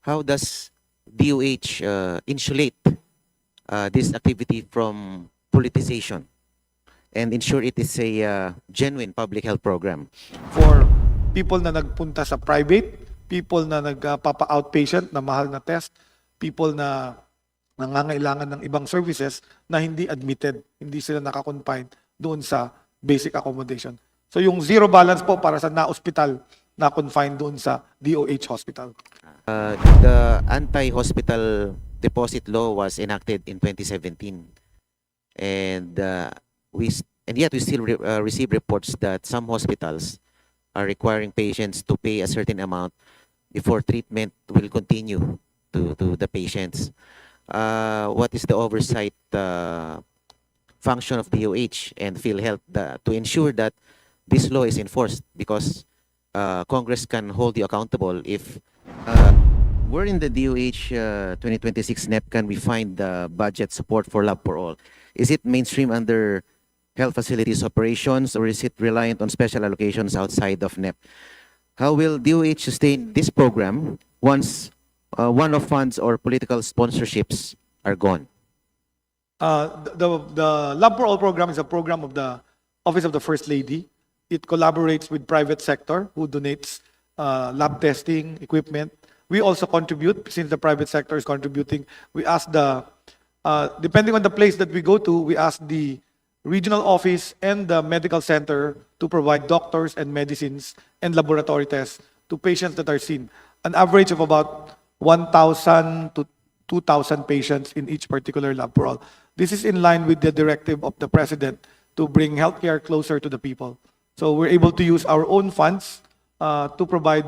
How does DOH insulate this activity from politicization and ensure it is a genuine public health program? For people na nagpunta sa private, people na nagpapa-outpatient na mahal na test, people na nangangailangan ng ibang services na hindi admitted, hindi sila nakakonfine doon sa basic accommodation. So yung zero balance po para sa na-hospital na confined doon sa DOH hospital. The anti-hospital deposit law was enacted in 2017, and and yet we still receive reports that some hospitals are requiring patients to pay a certain amount before treatment will continue to the patients. What is the oversight function of DOH and PhilHealth to ensure that this law is enforced? Because Congress can hold you accountable if where in the DOH 2026 NEP can we find the budget support for Lab for All? Is it mainstream under health facilities operations, or is it reliant on special allocations outside of NEP? How will DOH sustain this program once one-off funds or political sponsorships are gone? The Lab for All program is a program of the Office of the First Lady. It collaborates with private sector who donates lab testing equipment. We also contribute, since the private sector is contributing. We ask depending on the place that we go to, we ask the regional office and the medical center to provide doctors and medicines and laboratory tests to patients that are seen. An average of about 1,000 to 2,000 patients in each particular lab for all. This is in line with the directive of the President to bring healthcare closer to the people. So we're able to use our own funds to provide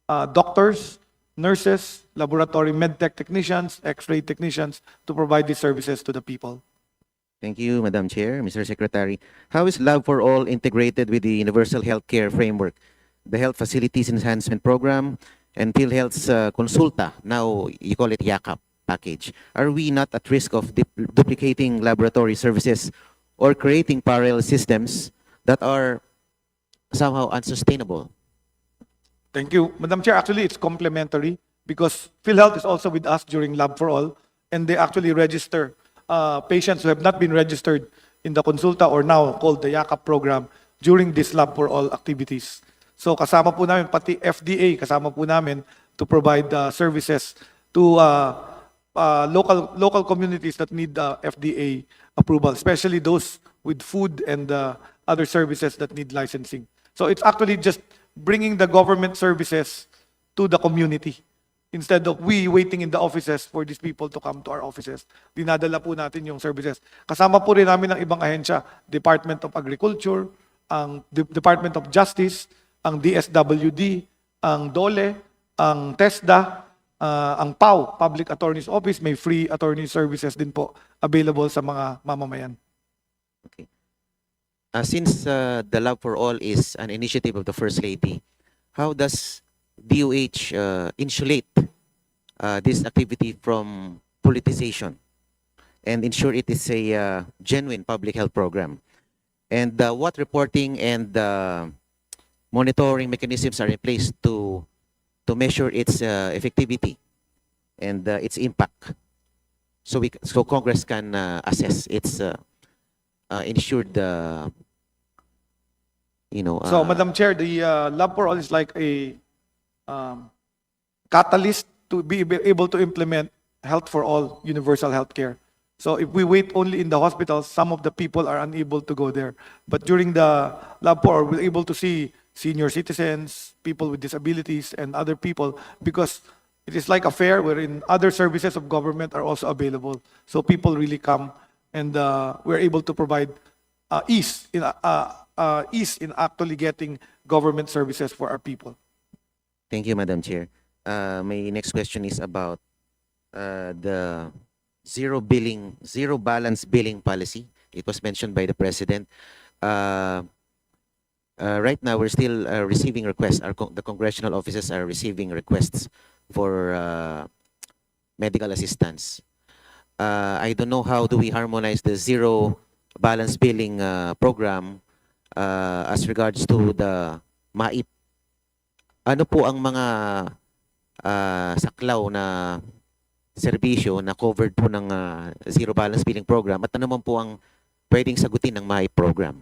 doctors, nurses, laboratory medtech technicians, x-ray technicians to provide these services to the people. Thank you, Madam Chair. Mr. Secretary, how is Lab for All integrated with the Universal Healthcare Framework, the Health Facilities Enhancement Program, and PhilHealth's Consulta, now you call it YAKAP package? Are we not at risk of duplicating laboratory services or creating parallel systems that are somehow unsustainable? Thank you. Madam Chair, actually it's complementary because PhilHealth is also with us during Lab for All, and they actually register patients who have not been registered in the Consulta, or now called the YAKAP program, during this Lab for All activities. So kasama po namin, pati FDA, kasama po namin to provide services to local communities that need FDA approval, especially those with food and other services that need licensing. So it's actually just bringing the government services to the community. Instead of we waiting in the offices for these people to come to our offices, dinadala po natin yung services. Kasama po rin namin ng ibang ahensya, Department of Agriculture, ang Department of Justice, ang DSWD, ang DOLE, ang TESDA, ang PAO, Public Attorney's Office, may free attorney services din po available sa mga mamamayan. Okay. Since the Lab for All is an initiative of the First Lady, how does DOH insulate this activity from politicization and ensure it is a genuine public health program? And what reporting and monitoring mechanisms are in place to measure its effectivity and its impact, so Congress can assess its ensured So, Madam Chair, the Lab for All is like a catalyst to be able to implement health for all, universal health care. So if we wait only in the hospitals, some of the people are unable to go there. But during the Lab for All, we're able to see senior citizens, people with disabilities, and other people, because it is like a fair wherein other services of government are also available. So people really come, and we're able to provide ease in actually getting government services for our people. Thank you, Madam Chair. My next question is about the zero balance billing policy. It was mentioned by the President. Right now, we're still receiving requests. The congressional offices are receiving requests for medical assistance. I don't know how do we harmonize the zero balance billing program as regards to the MAIP. Ano po ang mga saklaw na serbisyo na covered po ng Zero Balance Billing Program at ano naman po ang pwedeng sagutin ng MAI program?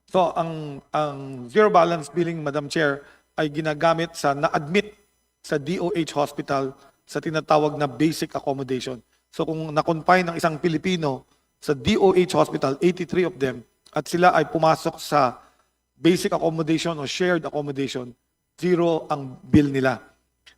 So ang zero balance billing, Madam Chair, ay ginagamit sa na-admit sa DOH hospital sa tinatawag na basic accommodation. So kung na-confine ng isang Pilipino sa DOH hospital, 83 of them, at sila ay pumasok sa basic accommodation o shared accommodation, zero ang bill nila.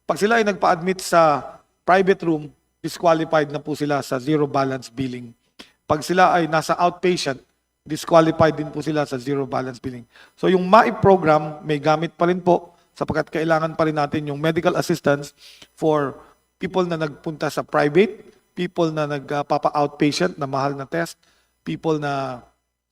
Pag sila ay nagpa-admit sa private room, disqualified na po sila sa zero balance billing. Pag sila ay nasa outpatient, disqualified din po sila sa zero balance billing. So yung MAI program may gamit pa rin po sapagkat kailangan pa rin natin yung medical assistance for people na nagpunta sa private, people na nagpapa-outpatient na mahal na test, people na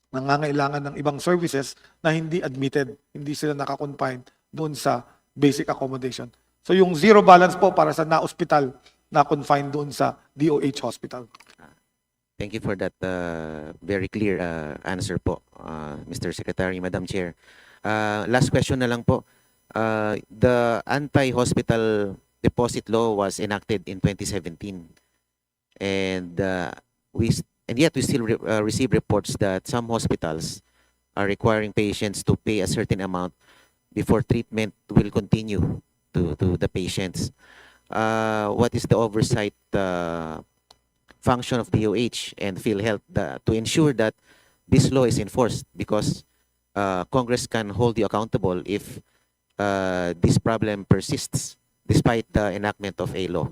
nangangailangan ng ibang services na hindi admitted, hindi sila nakakonfine doon sa basic accommodation. So yung zero balance po para sa na-hospital na confined doon sa DOH hospital. Thank you for that very clear answer po, Mr. Secretary, Madam Chair. Last question na lang po. The anti-hospital deposit law was enacted in 2017, and yet we still receive reports that some hospitals are requiring patients to pay a certain amount before treatment will continue to the patients. What is the oversight function of DOH and PhilHealth to ensure that this law is enforced, because Congress can hold you accountable if this problem persists despite the enactment of a law?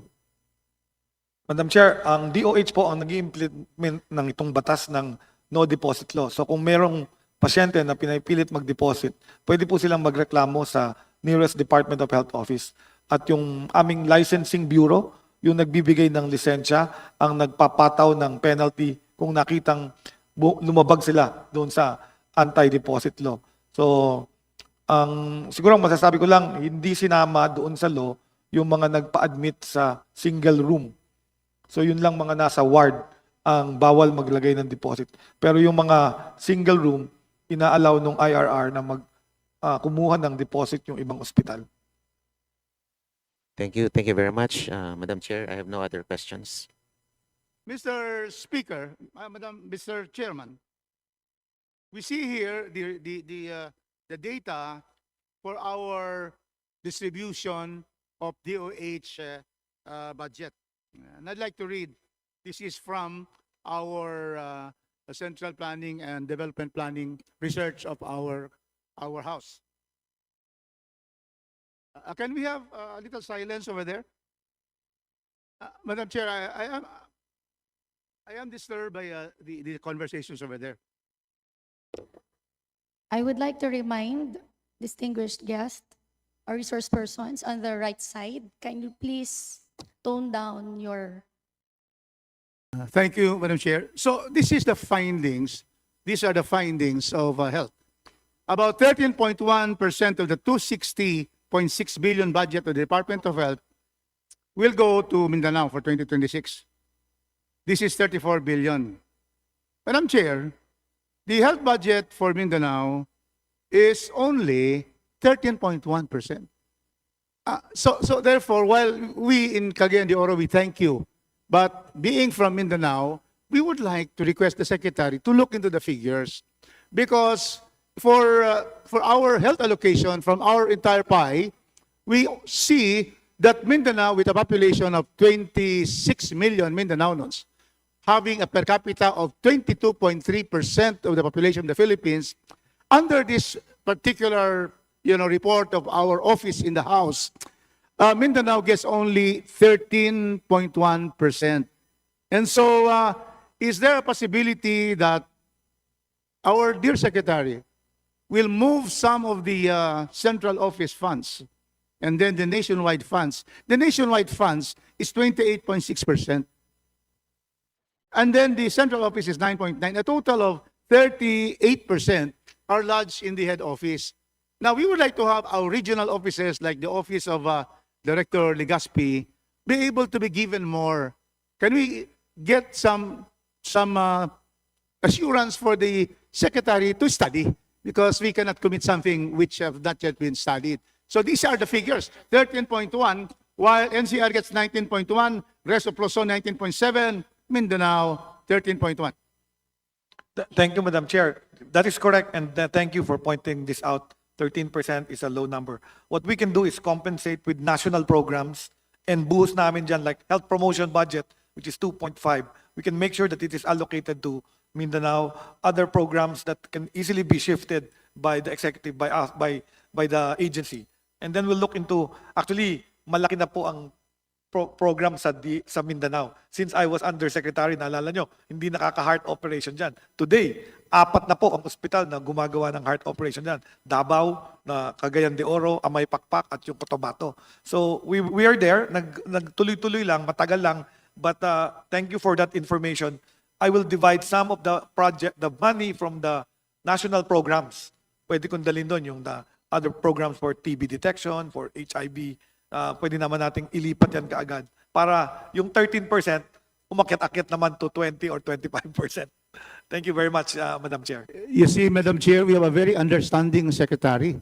Madam Chair, ang DOH po ang nag-implement ng itong batas ng no deposit law. So kung merong pasyente na pinipilit mag-deposit, pwede po silang magreklamo sa nearest Department of Health Office. At yung aming licensing bureau, yung nagbibigay ng lisensya, ang nagpapataw ng penalty kung nakitang lumabag sila doon sa anti-deposit law. So, siguro ang masasabi ko lang, hindi sinama doon sa law yung mga nagpa-admit sa single room. So, yun lang mga nasa ward ang bawal maglagay ng deposit. Pero yung mga single room, inaalaw ng IRR na kumuha ng deposit yung ibang ospital. Thank you. Thank you very much, Madam Chair. I have no other questions. Mr. Speaker, Mr. Chairman, we see here the data for our distribution of DOH budget. And I'd like to read. This is from our Central Planning and Development Planning research of our house. Can we have a little silence over there? Madam Chair, I am disturbed by the conversations over there. I would like to remind distinguished guests or resource persons on the right side, can you please tone down your... Thank you, Madam Chair. So this is the findings. These are the findings of health. About 13.1% of the 260.6 billion budget of the Department of Health will go to Mindanao for 2026. This is 34 billion. Madam Chair, the health budget for Mindanao is only 13.1%. So therefore, while we in Cagayan de Oro, we thank you, but being from Mindanao, we would like to request the Secretary to look into the figures, because for our health allocation from our entire pie, we see that Mindanao, with a population of 26 million Mindanaonons, having a per capita of 22.3% of the population of the Philippines, under this particular report of our office in the House, Mindanao gets only 13.1%. And so, is there a possibility that our dear Secretary will move some of the central office funds and then the nationwide funds? The nationwide funds is 28.6%. And then the central office is 9.9%. A total of 38% are lodged in the head office. Now, we would like to have our regional offices, like the office of Director Legaspi, be able to be given more. Can we get some assurance for the Secretary to study? Because we cannot commit something which have not yet been studied. So these are the figures. 13.1 while NCR gets 19.1, rest of Luzon 19.7, Mindanao 13.1. Thank you, Madam Chair. That is correct, and thank you for pointing this out. 13% is a low number. What we can do is compensate with national programs and buhos namin dyan like health promotion budget, which is 2.5. We can make sure that it is allocated to Mindanao, other programs that can easily be shifted by the executive, by us, by the agency. And then we'll look into, actually, malaki na po ang program sa Mindanao. Since I was undersecretary, naalala nyo, hindi nakaka-heart operation dyan. Today, 4 na po ang ospital na gumagawa ng heart operation dyan. Davao, na Cagayan de Oro, Amay Pakpak, at yung Cotabato. So we are there, nagtuloy-tuloy lang, matagal lang, but thank you for that information. I will divide some of the money from the national programs. Pwede kong dalhin doon yung the other programs for TB detection, for HIV, pwede naman nating ilipat yan kaagad para yung 13% umakyat-akyat naman to 20 or 25%. Thank you very much, Madam Chair. You see, Madam Chair, we have a very understanding secretary.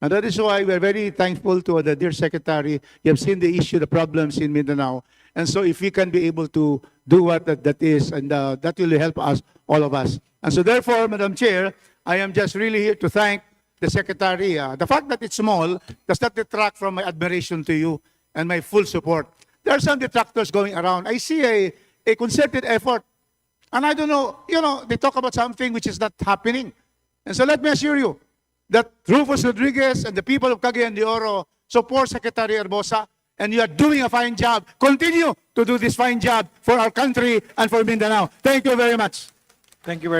And that is why we are very thankful to the dear secretary. You have seen the issue, the problems in Mindanao. And so if we can be able to do what that is, and that will help us, all of us. And so therefore, Madam Chair, I am just really here to thank the secretary. The fact that it's small does not detract from my admiration to you and my full support. There are some detractors going around. I see a concerted effort. And I don't know, they talk about something which is not happening. And so let me assure you that Rufus Rodriguez and the people of Cagayan de Oro support Secretary Herbosa, and you are doing a fine job. Continue to do this fine job for our country and for Mindanao. Thank you very much. Thank you very